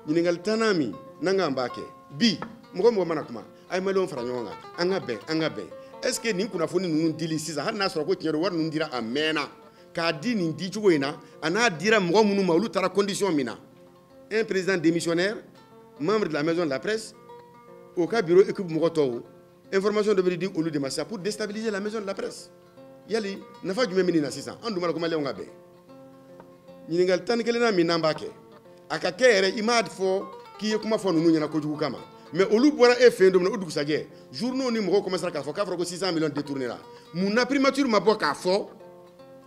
ɲininkali tannan min n'an k'an b'a kɛ bi mɔgɔ mɔgɔ mana kuma a ye maliyɛnw fara ɲɔgɔn kan an ka bɛn est-ce que nin kunnafoni ninnu dili sisan hali n'a sɔrɔ ko tiɲɛ don wari ninnu dira a mɛnna k'a di nin dicogo in na a n'a dira mɔgɔ minnu ma olu taara condition min na un président démissionnaire membre de la maison de la presse au ka bureau équipe mɔgɔ tɔw information dɔ bɛ di olu de ma sisan pour déstabiliser la maison de la presse yali nafa jumɛn bɛ nin na sisan an dun b'a la ko maliyɛnw ka bɛn ɲininkali tan ni kelenna min n'an b'a kɛ a ka kɛ yɛrɛ i m'a fɔ k'i ye kuma fɔ ninnu ɲɛna kojugu kama mais olu bɔra e fɛ yen don min na o dugusajɛ journaux ni mɔgɔw commencera k'a fɔ k'a fɔra ko 600 millions détournés la mun na primature ma bɔ k'a fɔ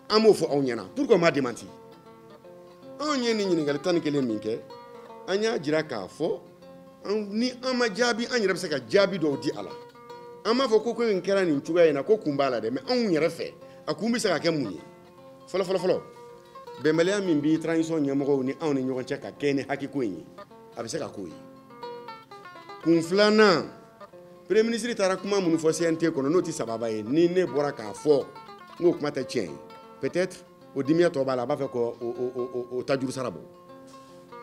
an m'o fɔ aw ɲɛna pourquoi m'a démenti anw ye nin ɲininkali tan ni kelen min kɛ an y'a jira k'a fɔ ni an ma jaabi an yɛrɛ bɛ se ka jaabi dɔw di a la an m'a fɔ ko in kɛra nin cogoya in na ko kun b'a la dɛ mais anw yɛrɛ fɛ a kun bɛ se ka kɛ mun ye fɔlɔ bɛnbaliya min bi transition ɲɛmɔgɔw ni anw ni ɲɔgɔn cɛ ka kɛ ni hakiko in ye a bɛ se ka k'o ye kun filanan premier ministre taara kuma minnu fɔ CNT kɔnɔ n'o tɛ sababa ye ni ne bɔra k'a fɔ n'o kuma tɛ tiɲɛ ye peut-être o dimiya tɔ b'a la a b'a fɛ k'o ta juru sara bɔ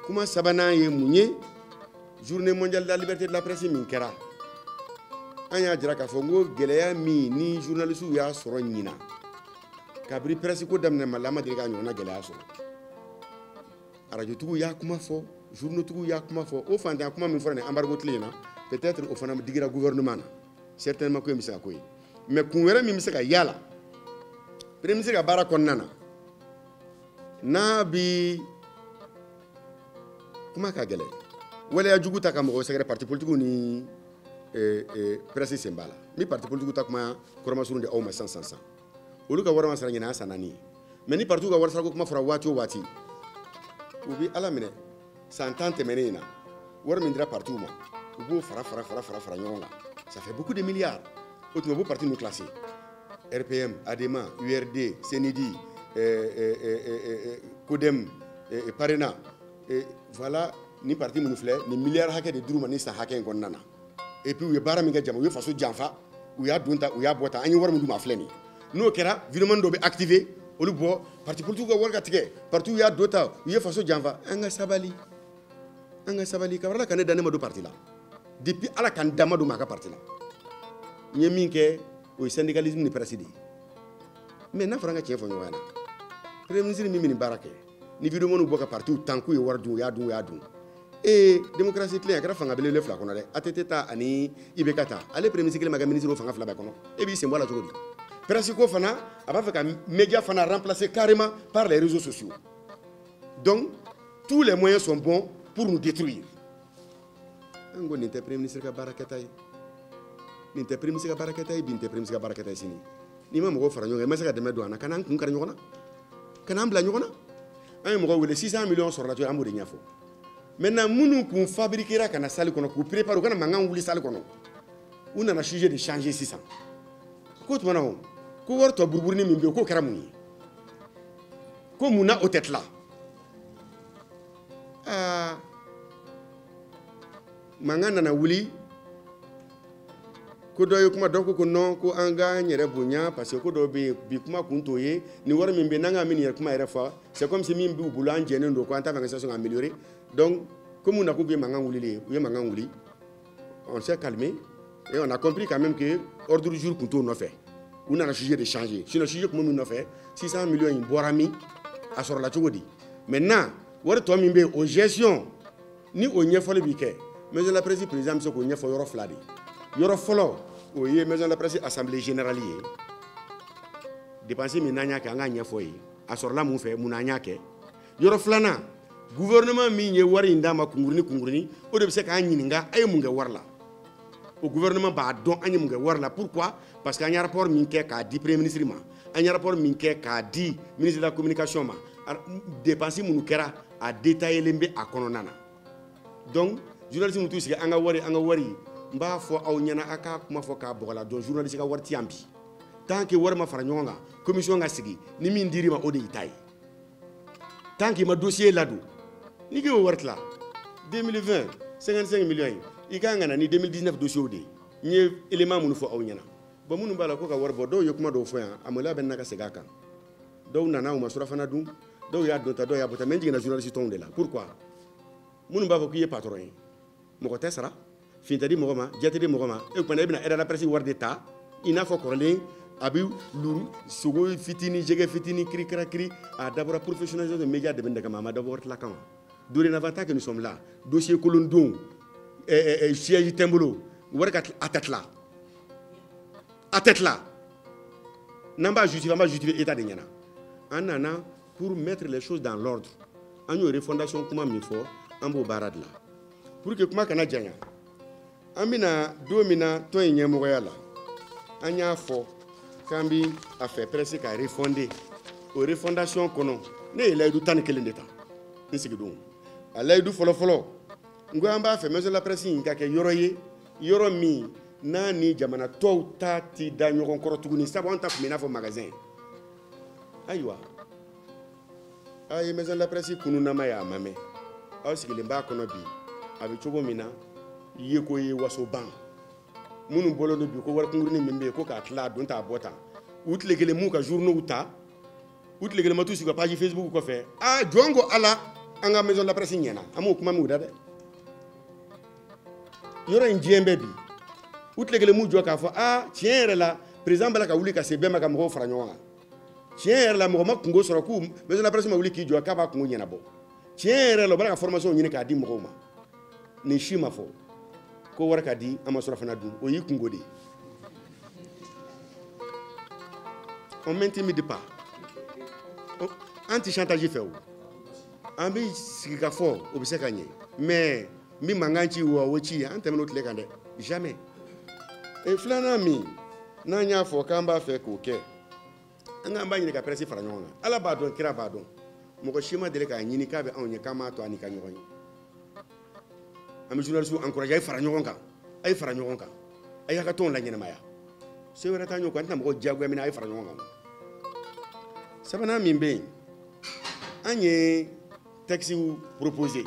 kuma sabanan ye mun ye journée mondiale de la liberté de la presse min kɛra an y'a jira k'a fɔ n ko gɛlɛya min ni journalistes y'a sɔrɔ ɲina kabiri presse ko daminɛ Mali la a ma deli k'a ɲɔgɔnna gɛlɛya sɔrɔ radiotigiw y'a kuma fɔ journaux y'a kuma fɔ o fantanya kuma min fɔra nin embargo tile in na peut-être o fana digira gouvernement na certainement ko in bɛ se ka ko ye mais kun wɛrɛ min bɛ se ka yala premier ministre ka baara kɔnɔna na n'a bi kuma ka gɛlɛn waleya jugu ta ka mɔgɔ sɛgɛrɛ parti politique ni presse sen b'a la ni parti politique ta kuma kɔrɔmasurun di aw ma sisan olu ka wari ma sara ɲinɛ a san 4 ye mais ni parti ka wari sarako kuma fɔra waati o waati u bi ala minɛ san 10 tɛmɛnen in na wari min dira parti ma u b'o fara ɲɔgɔn kan ça fait beaucoup de milliards o tuma u b'o parti ninnu classé RPM ADEMA URD CNID CODEM PARENA voilà ni parti minnu filɛ ni milliards hakɛ de dir'u ma ni san hakɛ in kɔnɔna na et puis u ye baara min kɛ jama u ye faso janfa u y'a don ta u y'a bɔ ta an ye wari min d'u ma filɛ nin ye n'o kɛra virement dɔ bɛ activé olu bɔ parti politique ka wari ka tigɛ parti y'a don ta u ye faso janfa an ka sabali kabara ka ne da ne ma don parti la depuis ala ka n da ma don ma ka parti la n ye min kɛ o ye syndicalisme ni presse de ye mais n'a fɔra an ka tiɲɛ fɔ ɲɔgɔn na premier ministre min bɛ nin baara kɛ ni vidéo maniw bɔ ka parti tan k'u ye wari dun u y'a dun démocratie tilen a kɛra fanga belebele fila kɔnɔ dɛ ATT ta ani IBK ta ale premier ministre kelen ma kɛ ministre o fanga fila bɛɛ kɔnɔ e b'i sen bɔ a la cogo di presse ko fana a b'a fɛ ka média fana remplacer carrément par les réseaux sociaux donc tous les moyens sont bons pour nous détruire an ko nin tɛ premier ministre ka baara kɛta ye nin tɛ premier ministre ka baara kɛta ye bi nin tɛ premier ministre ka baara kɛta ye sini n'i ma mɔgɔw fara ɲɔgɔn kan i ma se ka dɛmɛ don an na ka n'an kun kari ɲɔgɔn na ka n'an bila ɲɔgɔn na an ye mɔgɔw wele 600 millions sɔrɔla cogo an b'o de ɲɛfɔ maintenant minnu kun fabriquera ka na salle kɔnɔ k'u préparer u kana mankan wuli salle kɔnɔ u nana sujet de changer sisan ko tuma na ko wari tɔ buruburunin min bɛ yen k'o kɛra mun ye ko mun na o tɛ tila mankan nana wuli ko dɔ ye kuma dɔ ko non ko an ka n yɛrɛ bonya parce que ko dɔ bɛ yen bi kuma kun t'o ye ni wari min bɛ yen n'an ka min yɛrɛ kuma yɛrɛ fɔ c'est comme si min b'u bolo an jɛnnen don ko an t'a fɛ ka situation améliorer donc ko mun na k'u bɛ mankan wuli u ye mankan wuli on s'est calmé et on a compris quand même que ordre du jour kun t'o nɔfɛ u nana sujet de changer sinon sujet kun bɛ min nɔfɛ 600 millions in bɔra min a sɔrɔla cogo di maintenant wari tɔ min bɛ yen o gestion ni o ɲɛfɔli bɛ kɛ maison de la presse président bɛ se k'o ɲɛfɔ yɔrɔ fila de yɔrɔ fɔlɔ o ye maison de la presse assemblée générale ye dépense min n'an y'a kɛ an k'a ɲɛfɔ ye a sɔrɔla mun fɛ mun n'an y'a kɛ yɔrɔ filanan gouvernement min ye wari in d'a ma kunkurunin o de bɛ se k'an ɲininka a ye mun kɛ wari la o gouvernement b'a dɔn an ye mun kɛ wari la pourquoi parce que an ye rapport min kɛ k'a di premier ministre ma an ye rapport min kɛ k'a di ministre de la communication ma dépense minnu kɛra a détaillé bɛ a kɔnɔna na donc journaliste minnu t'u sigi an ka wari n b'a fɔ aw ɲɛna a ka kuma fɔ k'a bɔgɔla donc journaliste ka wari ti yan bi tant que wari ma fara ɲɔgɔn kan commission ka sigi ni min dir'i ma o de y'i ta ye tant que ma dossier ladon n'i k'o wari tila 2020 55 millions i kan ka na ni 2019 dossier de ye n ye élément minnu fɔ aw ɲɛna bon minnu b'a la ko ka wari bɔ dɔw ye kuma dɔw fɔ yan a maloya bɛ na ka segin a kan dɔw nana u ma surafana dun dɔw y'a dɔn ta dɔw y'a bɔ ta mais n jiginna journaliste tɔnw de la pourquoi minnu b'a fɔ k'i ye patron ye mɔgɔ tɛ sara fin tɛ di mɔgɔ ma jate di mɔgɔ ma e kumana e bɛna aide à la presse wari de ta i n'a fɔ kɔrɔlen a bɛ luru sogo fitinin jɛgɛ fitinin kirikara kiri a dabɔra professionnalisation de média de bɛ nɛgɛ ma a ma dabɔ wari tila kama dorénavant tant que nous sommes là dossier kolon don siège tɛ n bolo wari ka a tɛ tila a tɛ tila n'an b'a justifier an b'a justifier état de ɲɛna an nana pour mettre les choses dans l'ordre an y'o refondation kuma min fɔ an b'o baara de la pour que kuma kana janya an bɛna don min na tɔn in ɲɛmɔgɔya la an y'a fɔ k'an bi a fɛ presse ka refonder o refondation kɔnɔ ne ye layidu 11 de ta n sigidon a layidu fɔlɔfɔlɔ n ko an b'a fɛ maison de la presse in ka kɛ yɔrɔ ye yɔrɔ min n'a ni jamana tɔw ta ti da ɲɔgɔn kɔrɔ tuguni sabu an ta tun bɛ i n'a fɔ magasin ayiwa a ye maison de la presse kunnunama ye a ma mɛn aw sigilen b'a kɔnɔ bi a bɛ cogo min na ye ko ye waso ban minnu bɔlen don bi ko wari kunkurunin min bɛ yen ko k'a tila a don t'a bɔ tan u tile kelen m'u ka journaux ta u tile kelen ma t'u sigi ka page Facebook kɔfɛ jɔn ko ala an ka maison de la presse ɲɛna an m'o kuma m'u da dɛ yɔrɔ in diɲɛ bɛɛ bi u tile kelen m'u jɔ k'a fɔ tiɲɛ yɛrɛ la président b'a la ka wuli ka se bɛɛ ma ka mɔgɔw fara ɲɔgɔn kan tiɲɛ yɛrɛ la mɔgɔ ma kungo sɔrɔ k'u maison de la presse ma wuli k'i jɔ k'a b'a kungo ɲɛnabɔ tiɲɛ yɛrɛ la u b'a ka formation ɲini k'a di mɔgɔw ma nin si ma fɔ ko wari ka di an ma surafana dun o y'i kungo de ye on m'intimide pas an ti chantage fɛ o an bɛ sigi ka fɔ o bɛ se ka ɲɛ mais n bɛ mankan ci o ci an tɛmɛna o tile kan dɛ jamais filanan min n'an y'a fɔ k'an b'a fɛ k'o kɛ an k'an b'a ɲini ka presse fara ɲɔgɔn kan ala b'a dɔn kira b'a dɔn mɔgɔ si ma deli k'a ɲini k'a bɛ anw ye k'an m'a to an ni ka ɲɔgɔn ye an bɛ journaliste encouragé a ye fara ɲɔgɔn kan a ye fara ɲɔgɔn kan a y'a ka tɔnw la ɲɛnamaya se wɛrɛ t'an y'o kan an tɛna mɔgɔ diyagoya minɛ a ye fara ɲɔgɔn kan sabanan min bɛ yen an ye texte proposé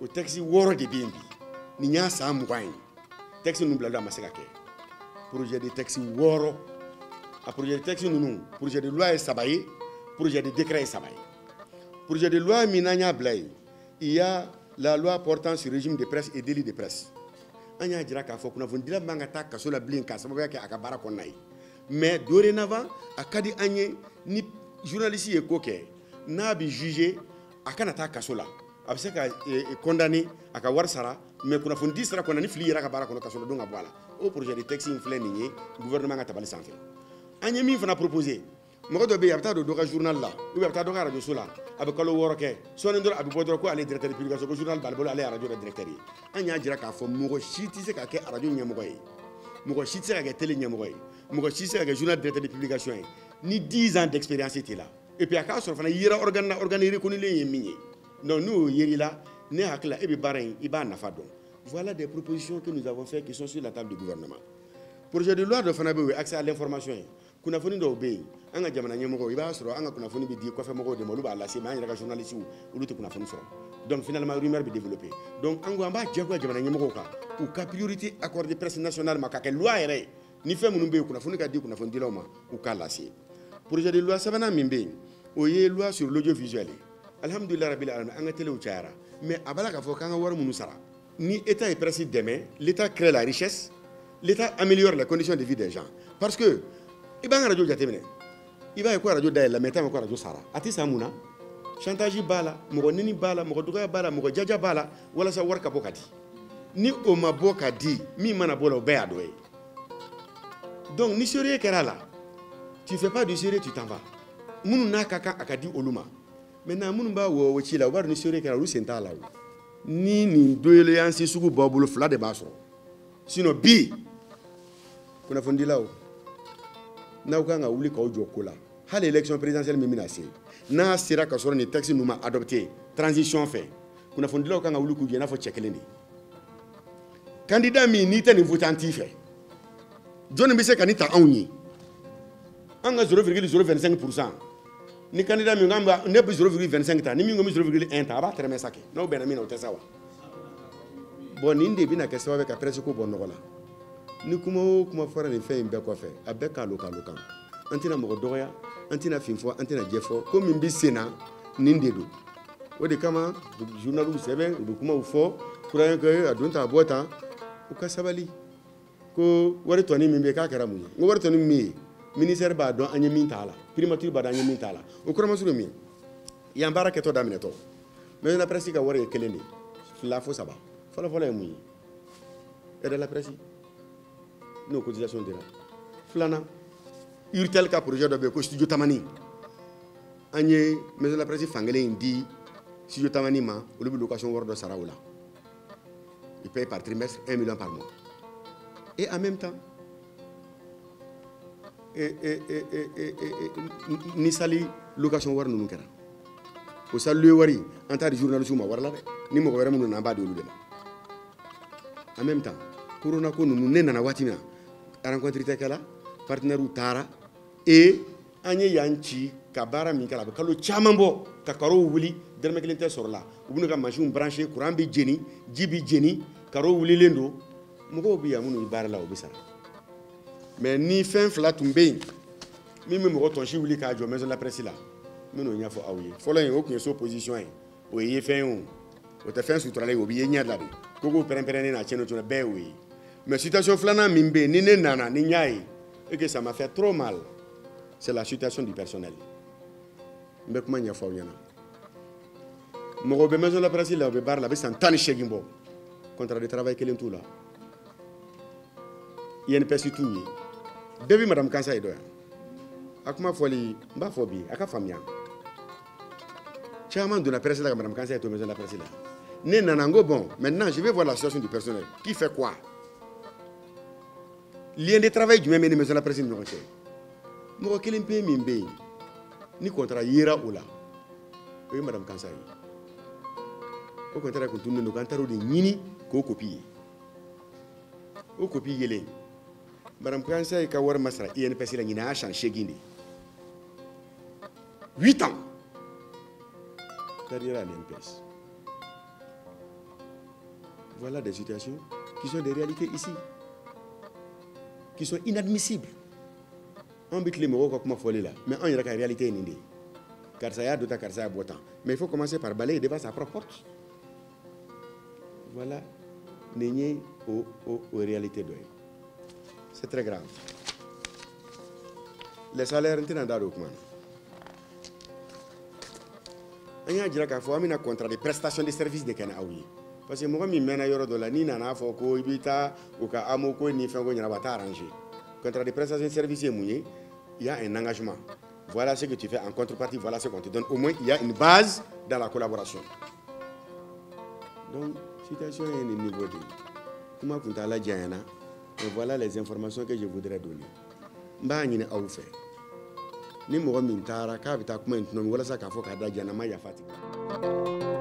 o texte 6 de bɛ yen bi nin y'a san 20 ye texte ninnu bilala a ma se ka kɛ projet de texte 6 a projet de texte ninnu projet de loi ye 3 ye projet de décret ye 3 ye projet de loi min n'an y'a bila yen il y a la loi portant sur régime de presse et délit de presse an y'a jira k'a fɔ kunnafonidila man ka taa kaso la bilen k'a sababuya kɛ a ka baara kɔnɔna ye mais dorénavant a ka di an ye ni journaliste ye ko kɛ n'a bɛ juger a kana taa kaso la a bɛ se ka condamner a ka wari sara mais kunnafonidi sira kɔnɔ ni fili yera ka baara kɔnɔ kaso la don ka bɔ a la o projet de texte in filɛ nin ye gouvernement ka tabali sanfɛ an ye min fana proposé mɔgɔ dɔ bɛ yen a bɛ taa don dɔ ka journal la ou bien a bɛ taa dɔ ka radio so la a bɛ kalo 6 kɛ sɔɔni dɔrɔn a bɛ bɔ dɔrɔn ko ale ye directeur de publication ko journal b'ale bolo ale ye radio directeur ye an y'a jira k'a fɔ mɔgɔ si tɛ se ka kɛ radio ɲɛmɔgɔ ye mɔgɔ si tɛ se ka kɛ télé ɲɛmɔgɔ ye mɔgɔ si tɛ se ka kɛ journal directeur de publication ye ni 10 ans d'expérience t'e la et puis a k'a sɔrɔ fana yera organe reconnulen ye min ye donc n'o yer'i la ne hakili la e bɛ baara in i b'a nafa dɔn voilà des propositions que nous avons fait qui sont sur la table du gouvernement projet de loi dɔ fana bɛ yen o ye accès à l'information ye kunnafoni dɔw bɛ yen an ka jamana ɲɛmɔgɔw i b'a sɔrɔ an ka kunnafoni bɛ di kɔfɛ mɔgɔw de ma olu b'a lase mais an yɛrɛ ka journalistes olu tɛ kunnafoni sɔrɔ donc finalement rumeur bɛ développer donc an ko an b'a diyagoya jamana ɲɛmɔgɔw kan u ka priorité accordée presse nationale ma k'a kɛ loi yɛrɛ ye ni fɛn minnu bɛ yen kunnafoni ka di kunnafonidilaw ma u k'a lase projet de loi sabanan min bɛ yen o ye loi sur l'audiovisuel ye alhamdulilayi rabil alamin an ka téléw cayara mais a b'a la k'a fɔ k'an ka wari minnu sara ni état ye presse dɛmɛ l'état crée la richesse l'état améliore les conditions de vie des gens parce que i b'an ka radio jateminɛ i b'a ye ko radio dayɛlɛ mais i t'a mɛn ko radio sara a tɛ san mun na chantage b'a la mɔgɔ neni b'a la mɔgɔ dɔgɔya b'a la mɔgɔ jaja b'a la walasa wari ka bɔ ka di ni o ma bɔ ka di min mana bɔ la o bɛɛ y'a dɔ ye donc ni sérieux kɛra a la tu fais pas du sérieux tu t'en vas minnu n'a ka kan a ka di olu ma maintenant minnu b'a wɔwɔ ci la u b'a dɔn ni sérieux kɛra olu sen t'a la o ni nin doléance sugu b'aw bolo 2 de b'a sɔrɔ sinon bi kunnafonidilaw n'aw kan ka wuli k'aw jɔ ko la hali élection présidentielle min bɛna se n'a sera ka sɔrɔ nin texte ninnu ma adopté transition fɛ kunnafonidilaw kan ka wuli k'u jɔ i n'a fɔ cɛ kelen de candidat min n'i tɛ nin voté an t'i fɛ John bɛ se ka ni ta anw ye an ka 0,025%. Ni candidat min ne bɛ 0,25 ta ni min ko bɛ 0,1 ta a b'a tɛrɛmɛ sa kɛ n'aw bɛnna min na o tɛ sa wa. Bon nin de bɛna kɛ sababu ka presse ko bɔ nɔgɔ la ni kuma o kuma fɔra nin fɛn in bɛɛ kɔfɛ a bɛɛ kalo kan an tɛna mɔgɔ dɔgɔya an tɛna fin fɔ an tɛna jɛ fɔ ko min bɛ sen na nin de don o de kama journalistes sɛbɛn u bɛ kumaw fɔ croyant que a don ta a bɔ tan u ka sabali ko wari tɔni min bɛ k'a kɛra mun ye n ko wari tɔni min ye ministère b'a dɔn an ye min t'a la primature b'a dɔn an ye min t'a la o kɔrɔmasuru min yan baara kɛtɔ daminɛtɔ mais la presse ka wari ye kelen de 2 fo 3 fɔlɔfɔlɔ ye mun ye aide à la presse n'o cotisation dira filanan Urtel ka projet dɔ bɛ yen ko studio Tamani an ye maison de la presse fankelen in di studio Tamani ma olu bɛ location wari dɔ sara o la ils payent par trimestre 1 million par mois et en même temps ni sali location wari ninnu kɛra o sali wari an t'a di journalistes ma wari la dɛ ni mɔgɔ wɛrɛ minnu nana an b'a di olu de la en même temps corona ko ninnu ne nana waati min na rencontre tɛ kɛla partenaires taara et an ye yan ci ka baara min kɛla a bɛ kalo caman bɔ ka karow wuli dɛrɛmɛ kelen tɛ sɔrɔ la u bɛna ka machine brancher courant bɛ jeni ji bɛ jeni karow wulilen don mɔgɔw bɛ yan minnu bɛ baara la u bɛ sara mais ni fɛn fila tun bɛ yen min bɛ mɔgɔ tɔnsi wuli k'a jɔ maison de la presse la n bɛn'o ɲɛfɔ aw ye fɔlɔ in o tun ye so position ye o ye fɛn ye o tɛ fɛn suturalen ye o bɛ ye ɲɛ la de ko ko pɛrɛn-pɛrɛnnen na tiɲɛ bɛɛ ye o ye mais situation filanan min bɛ yen ni ne nana ni n y'a ye et que ça m'a fait trop mal c'est la situation du personnel n bɛ kuma ɲɛfɔ aw ɲɛna mɔgɔ bɛ maison de la presse la o bɛ baara la a bɛ san 18 bɔ contrat de travail kelen t'u la INPS t'u ye bɛɛ bɛ madame Kansa ye dɔ yan a kuma fɔli n b'a fɔ bi a ka faamuya caman donna presse la ka madame Kansa ye to maison de la presse la ne nana n ko bon maintenant je vais voir la situation du personnel qui fait quoi lien de travail jumɛn bɛ ni maison de la presse ni ɲɔgɔn cɛ mɔgɔ kelen pe min bɛ yen ni contrat yera o la o ye madame Kansa ye o contrat kun tunnen don k'an taara o de ɲini k'o copie ye o copie yelen madame Kansa ka wari ma sara INPS la ɲinɛ a y'a san 8 de 8 ans derrière l'INPS. Voilà des situations qui sont des réalités ici, qui sont inadmissibles. On bit les mots comme folie là, mais on y a la réalité in car ça y a d'autres car ça y a beau temps. Mais il faut commencer par balayer devant sa propre porte. Voilà, n'est aux réalités d'eux. C'est très grave. Les salaires sont dans le document. On y a dit qu'il faut un contrat de prestation de services de Kanaoui. Parce que moi, je mène à Yorodola, ni Nana, Foko, Ibita, ou Amoko, ni Fango, ni Rabata arrangé. Contrat de prestation de services, il y a un engagement. Voilà ce que tu fais en contrepartie, voilà ce qu'on te donne. Au moins, il y a une base dans la collaboration. Donc, situation est au niveau de. Comment tu as la Diana? Et voilà les informations que je voudrais donner. Mbani a fait. Ni mɔgɔ min taara k'a bɛ taa kuma in tunun walasa k'a fɔ k'a da jɛnɛma yafa tigɛ